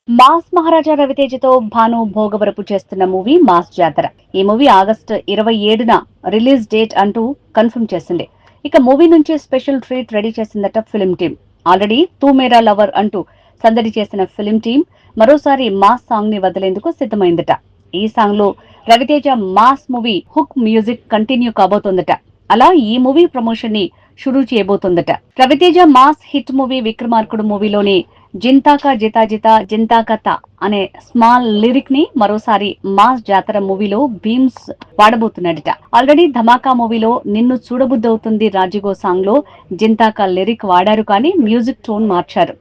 Mass Maharaja రవితేజతో భాను భోగవరపు చేస్తున్న movie mass Jathara. ఈ మూవీ ఆగస్టు 27న రిలీజ్ డేట్ అంటూ కన్ఫర్మ్ చేసింది. ఇక మూవీ నుంచి స్పెషల్ ట్రీట్ రెడీ చేసిందట film team. Already Tu Mera lover అంటూ సందడి చేసిన ఫిల్మ్ టీమ్ మరోసారి మాస్ సాంగ్ ని వదిలేందుకు సిద్ధమైందట. ఈ సాంగ్ లో Ravi Teja mass movie hook music continue కాబోతోందట. అలా ఈ మూవీ ప్రమోషన్ ని షురూ చేయబోతోందట. Ravi Teja mass hit movie Vikramarkudu మూవీలోని జింతాకా జితా జితా జింతాకత అనే స్మాల్ లిరిక్ ని మరోసారి మాస్ జాతర మూవీలో భీమ్స్ వాడబోతున్నాడట. ఆల్రెడీ ధమాకా మూవీలో నిన్ను చూడబుద్దవుతుంది రాజిగో సాంగ్ లో జింతాకా లిరిక్ వాడారు, కానీ మ్యూజిక్ టోన్ మార్చారు.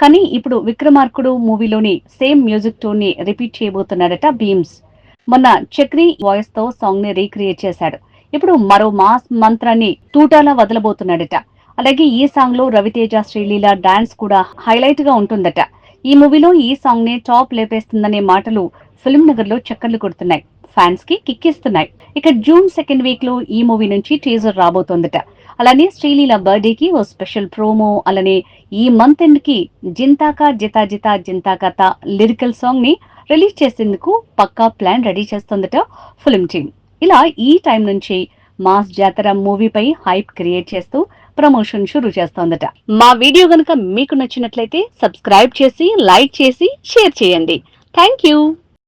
కానీ ఇప్పుడు విక్రమార్కుడు మూవీలోని సేమ్ మ్యూజిక్ టోన్ ని రిపీట్ చేయబోతున్నాడట భీమ్స్. మొన్న చక్రి వాయిస్ తో సాంగ్ ని రీక్రియేట్ చేశాడు. ఇప్పుడు మరో మాస్ మంత్రాన్ని తూటాలా వదలబోతున్నాడట. అలాగే ఈ సాంగ్ లో రవితేజ శ్రీలీల డాన్స్ కూడా హైలైట్ గా ఉంటుందట. ఈ మూవీలో ఈ సాంగ్ నే టాప్ లేపేస్తుందనే మాటలు ఫిల్మ్ నగర్ లో చక్కర్లు కొడుతున్నాయి, ఫ్యాన్స్ కి కిక్కిస్తున్నాయి. ఇక జూన్ 2nd వీక్ లో ఈ మూవీ నుంచి టీజర్ రాబోతోందట. అలానే శ్రీలీల బర్త్డే కి ఓ స్పెషల్ ప్రోమో, అలానే ఈ మంత్ ఎండ్ కి జింతాకా జితా జితా జింతాకత లిరికల్ సాంగ్ ని రిలీజ్ చేసేందుకు పక్కా ప్లాన్ రెడీ చేస్తోందట ఫిల్మ్ టీమ్. ఇలా ఈ టైం నుంచి మాస్ జాతర మూవీపై హైప్ క్రియేట్ చేస్తూ ప్రమోషన్ షురూ చేస్తోందట. మా వీడియో గనుక మీకు నచ్చినట్లయితే సబ్స్క్రైబ్ చేసి, లైక్ చేసి, షేర్ చేయండి. Thank you.